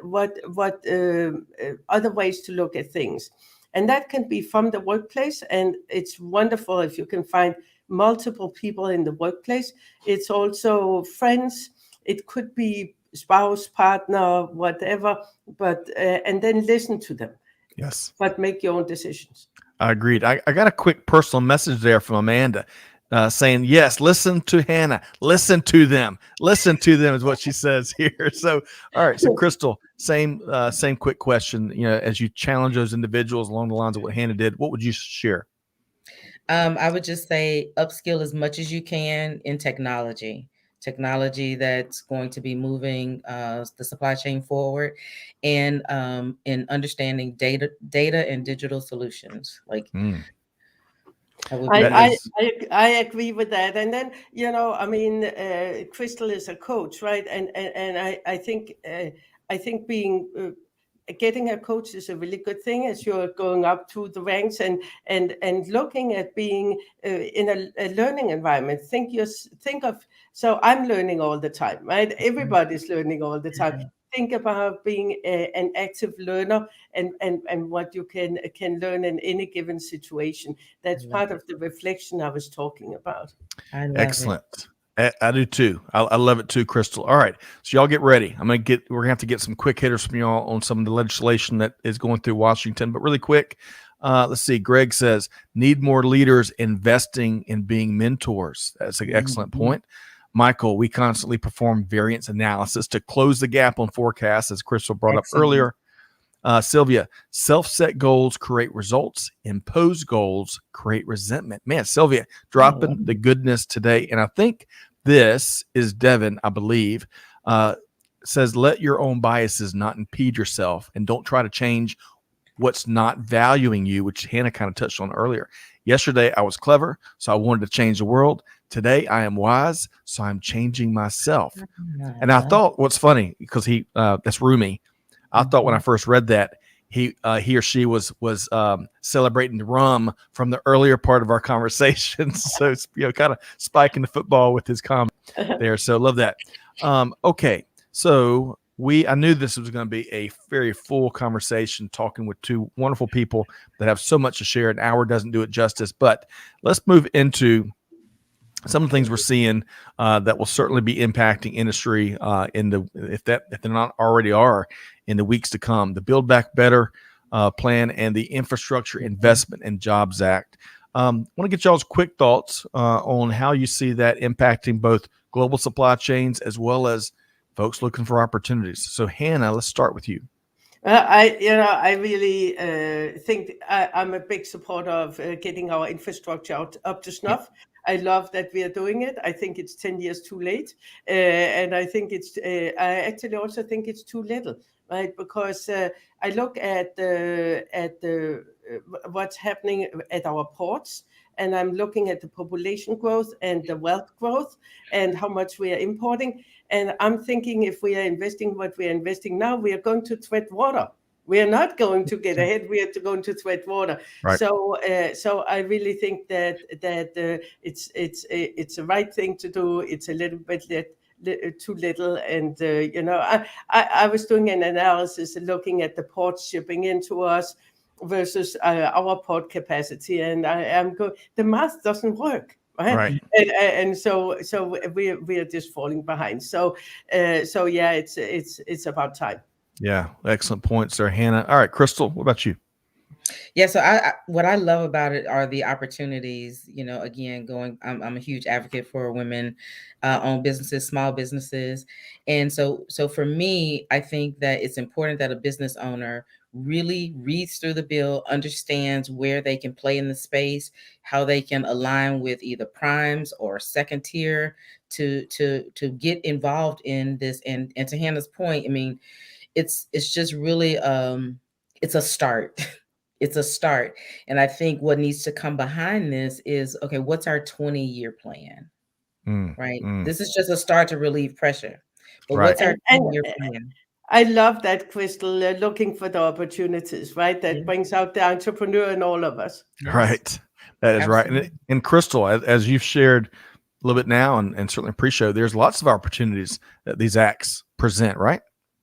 other ways to look at things. And that can be from the workplace. And it's wonderful if you can find multiple people in the workplace. It's also friends. It could be spouse, partner, whatever, but and then listen to them. Yes. But make your own decisions. I agreed. I got a quick personal message there from Amanda saying, yes, listen to Hannah. Listen to them. Listen to them is what she says here. So, all right. So, Crystal, same quick question. You know, as you challenge those individuals along the lines of what Hannah did, what would you share? I would just say upskill as much as you can in technology that's going to be moving the supply chain forward, and in understanding data and digital solutions. Like, I agree with that. And then, you know, I mean, Crystal is a coach, right? And I think being getting a coach is a really good thing as you're going up through the ranks and looking at being in a learning environment. So I'm learning all the time, right? Everybody's learning all the time. Think about being an active learner and what you can learn in any given situation. That's part of the reflection I was talking about. Excellent. I do too. I love it too, Crystal. All right. So y'all get ready. We're gonna have to get some quick hitters from y'all on some of the legislation that is going through Washington, but really quick. Let's see. Greg says, need more leaders investing in being mentors. That's an excellent point. Michael, we constantly perform variance analysis to close the gap on forecasts, as Crystal brought up earlier. Sylvia, self-set goals create results. Imposed goals create resentment. Man, Sylvia, dropping the goodness today. And I think this is Devin, I believe, says, let your own biases not impede yourself, and don't try to change what's not valuing you, which Hannah kind of touched on earlier. Yesterday, I was clever, so I wanted to change the world. Today, I am wise, so I'm changing myself. And I thought, what's funny, because that's Rumi. I thought when I first read that, he or she was celebrating the rum from the earlier part of our conversation. So it's, you know, kind of spiking the football with his comment there. So love that. Okay, so I knew this was going to be a very full conversation, talking with two wonderful people that have so much to share. An hour doesn't do it justice, but let's move into some of the things we're seeing that will certainly be impacting industry if they're not already are in the weeks to come. The Build Back Better plan and the Infrastructure Investment and Jobs Act. I want to get y'all's quick thoughts on how you see that impacting both global supply chains as well as folks looking for opportunities. So Hannah, let's start with you. I really think I'm a big supporter of getting our infrastructure up to snuff. I love that we are doing it. I think it's 10 years too late. And I think I actually also think it's too little, right? Because I look at what's happening at our ports, and I'm looking at the population growth and the wealth growth and how much we are importing. And I'm thinking, if we are investing what we are investing now, we are going to tread water. We are not going to get ahead. We are going to tread water. Right. So I really think that it's the right thing to do. It's a little bit too little. And I was doing an analysis looking at the ports shipping into us versus our port capacity, and the math doesn't work. Right. And so we are just falling behind. So yeah, it's about time. Yeah, excellent points there, Hannah. All right, Crystal, what about you? Yeah, so what I love about it are the opportunities. You know, again, I'm a huge advocate for women owned businesses, small businesses, and so for me, I think that it's important that a business owner really reads through the bill, understands where they can play in the space, how they can align with either primes or second tier to get involved in this. And to Hannah's point, I mean, it's just really it's a start. It's a start. And I think what needs to come behind this is, okay, what's our 20-year plan? Right? This is just a start to relieve pressure. But Right. what's our And 20-year plan? I love that, Crystal, looking for the opportunities, right? That Yeah. brings out the entrepreneur in all of us. Yes. Right. That is right. Absolutely. And Crystal, as you've shared a little bit now and certainly pre-show, there's lots of opportunities that these acts present, right?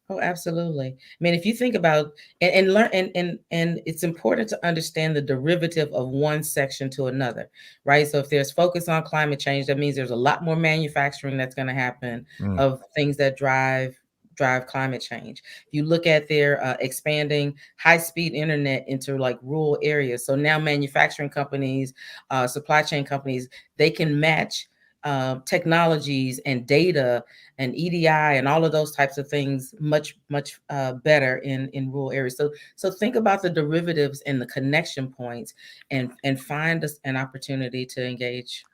Oh, absolutely. I mean, if you think about and learn and it's important to understand the derivative of one section to another, right? So if there's focus on climate change, that means there's a lot more manufacturing that's going to happen Mm. of things that drive climate change. If you look at their expanding high-speed internet into like rural areas, so now manufacturing companies, supply chain companies, they can match technologies and data and EDI and all of those types of things much better in rural areas. So think about the derivatives and the connection points, and find us an opportunity to engage.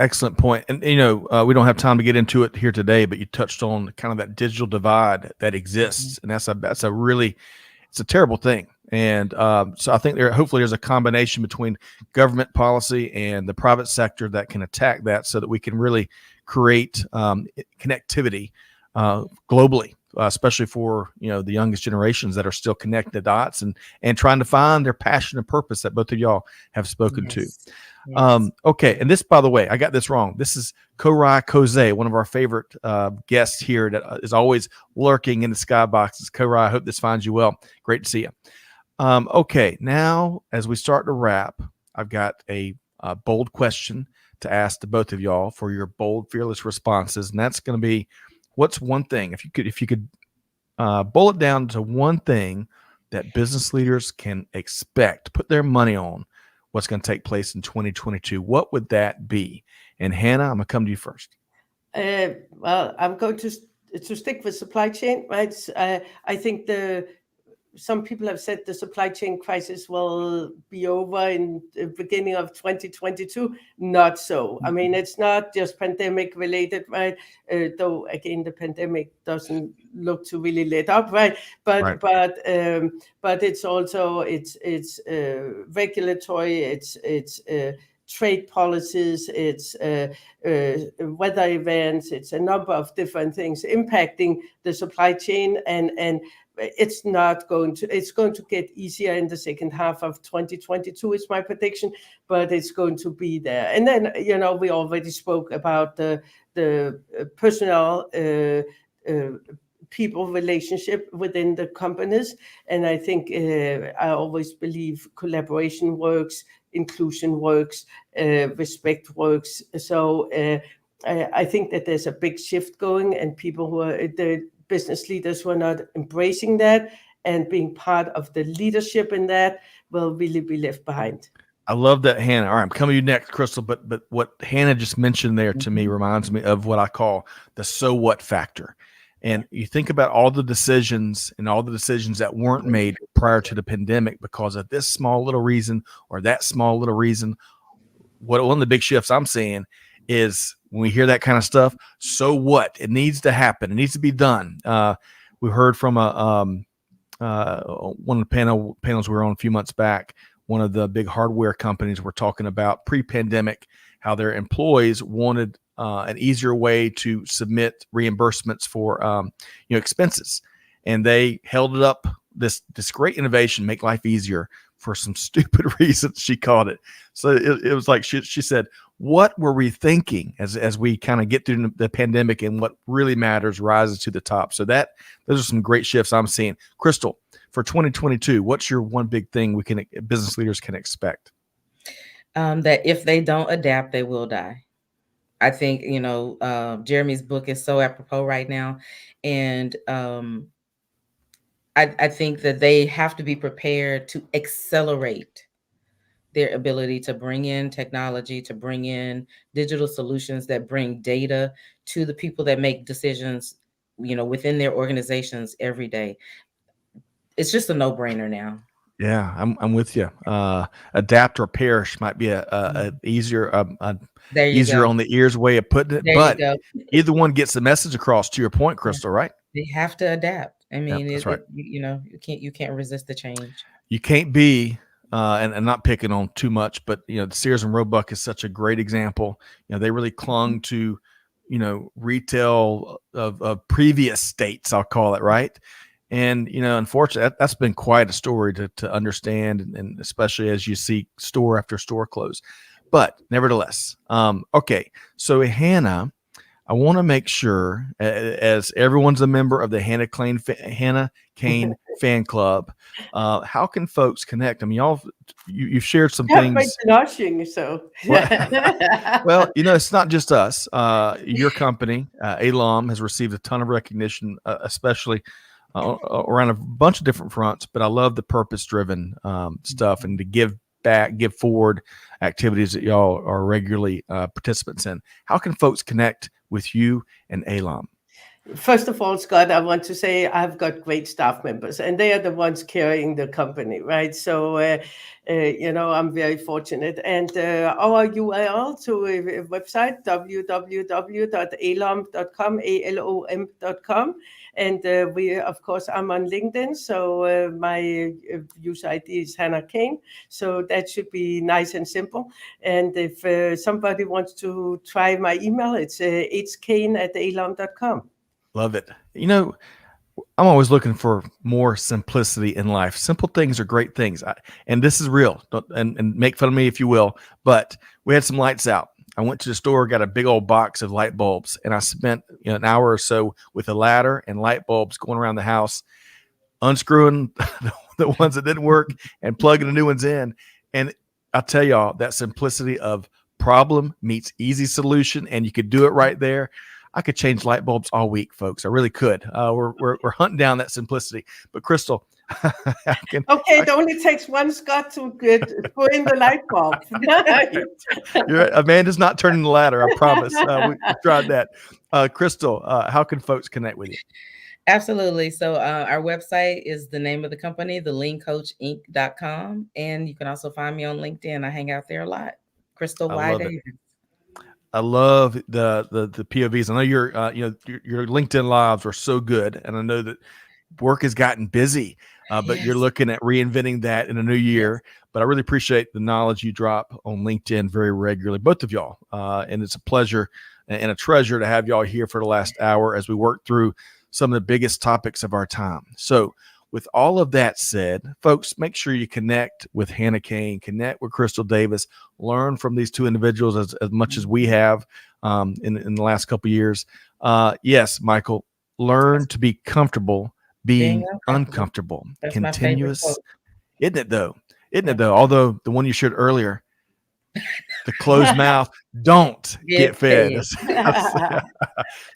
Excellent point. And, we don't have time to get into it here today, but you touched on kind of that digital divide that exists. And that's a really, it's a terrible thing. And so I think hopefully there's a combination between government policy and the private sector that can attack that so that we can really create connectivity globally, especially for, the youngest generations that are still connecting the dots and trying to find their passion and purpose that both of y'all have spoken to. Yes. Yes. Okay. And this, by the way, I got this wrong. This is Korai Koze, one of our favorite guests here that is always lurking in the skyboxes. Korai, I hope this finds you well. Great to see you. Okay. Now, as we start to wrap, I've got a bold question to ask to both of y'all for your bold, fearless responses. And that's going to be, what's one thing, if you could boil it down to one thing that business leaders can expect, put their money on, what's going to take place in 2022, what would that be? And Hannah, I'm going to come to you first. Well, I'm going to stick with supply chain, right? I think some people have said the supply chain crisis will be over in the beginning of 2022. Not so. I mean, it's not just pandemic related, right? Though again, the pandemic doesn't look to really let up, right? But Right. but it's also it's regulatory, it's trade policies, it's weather events, it's a number of different things impacting the supply chain, and it's going to get easier in the second half of 2022 is my prediction, but it's going to be there. And then we already spoke about the personal people relationship within the companies, and I think I always believe collaboration works, inclusion works, respect works. So I think that there's a big shift going, and people who are the business leaders who are not embracing that and being part of the leadership in that will really be left behind. I love that, Hannah. All right, I'm coming to you next, Crystal. But what Hannah just mentioned there to me reminds me of what I call the so what factor. And you think about all the decisions that weren't made prior to the pandemic because of this small little reason or that small little reason. One of the big shifts I'm seeing is when we hear that kind of stuff. So what? It needs to happen. It needs to be done. We heard from one of the panels we were on a few months back. One of the big hardware companies were talking about pre-pandemic how their employees wanted an easier way to submit reimbursements for expenses, and they held it up. This great innovation, make life easier, for some stupid reasons, she called it. So it was like she said, what were we thinking as we kind of get through the pandemic, and what really matters rises to the top. So those are some great shifts I'm seeing. Crystal, for 2022, what's your one big thing business leaders can expect? That if they don't adapt, they will die. I think, Jeremy's book is so apropos right now. And I think that they have to be prepared to accelerate their ability to bring in technology, to bring in digital solutions that bring data to the people that make decisions, within their organizations every day. It's just a no-brainer now. Yeah, I'm with you. Adapt or perish might be a There you easier go. on the ears way of putting it, There you but go. either one gets the message across. To your point, Yeah. Crystal, right? They have to adapt. I Yeah, mean, that's right. you can't resist the change. You can't be and not picking on too much, but the Sears and Roebuck is such a great example. They really clung to retail of previous states, I'll call it, right? And unfortunately, that's been quite a story to understand, and especially as you see store after store close. But nevertheless, okay. So Hannah, I want to make sure, as everyone's a member of the Hannah Kain fan club, how can folks connect? I mean, you've shared some Yeah, my things. blushing, so. Well, it's not just us. Your company, ALOM, has received a ton of recognition, especially around a bunch of different fronts. But I love the purpose-driven stuff and to give back, give forward activities that y'all are regularly participants in. How can folks connect with you and ALOM? First of all, Scott, I want to say I've got great staff members, and they are the ones carrying the company, right? So, I'm very fortunate. And our URL to a website, www.alom.com, ALOM.com. And of course, I'm on LinkedIn, so my user ID is Hannah Kain. So that should be nice and simple. And if somebody wants to try my email, it's hkain@alom.com. Love it. I'm always looking for more simplicity in life. Simple things are great things. And this is real. And make fun of me if you will. But we had some lights out. I went to the store, got a big old box of light bulbs, and I spent an hour or so with a ladder and light bulbs going around the house, unscrewing the ones that didn't work and plugging the new ones in. And I'll tell y'all, that simplicity of problem meets easy solution, and you could do it right there. I could change light bulbs all week, folks. I really could. We're hunting down that simplicity. But Crystal, it only takes one Scott to put in the light bulb. You're right. Amanda's not turning the ladder. I promise. We tried that. Crystal, how can folks connect with you? Absolutely. So our website is the name of the company, theleancoachinc.com. And you can also find me on LinkedIn. I hang out there a lot. Crystal Y. Davis. I love the POVs. I know your LinkedIn lives are so good, and I know that work has gotten busy, but you're looking at reinventing that in a new year. Yes. But I really appreciate the knowledge you drop on LinkedIn very regularly, both of y'all. And it's a pleasure and a treasure to have y'all here for the last hour as we work through some of the biggest topics of our time. So with all of that said, folks, make sure you connect with Hannah Kain, connect with Crystal Davis, learn from these two individuals as much as we have in the last couple of years. Yes, Michael, learn to be comfortable being uncomfortable. That's continuous, isn't it though? Isn't it though? Although the one you shared earlier, the closed mouth, don't get fed.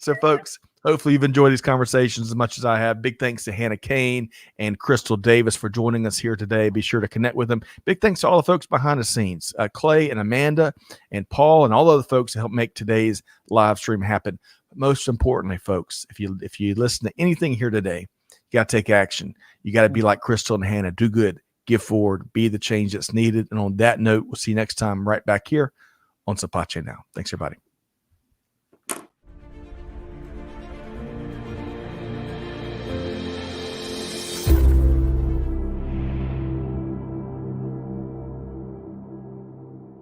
So folks, hopefully you've enjoyed these conversations as much as I have. Big thanks to Hannah Kain and Crystal Davis for joining us here today. Be sure to connect with them. Big thanks to all the folks behind the scenes, Clay and Amanda and Paul and all the other folks that helped make today's live stream happen. But most importantly, folks, if you listen to anything here today, you got to take action. You got to be like Crystal and Hannah. Do good, give forward, be the change that's needed. And on that note, we'll see you next time right back here on Supply Chain Now. Thanks, everybody.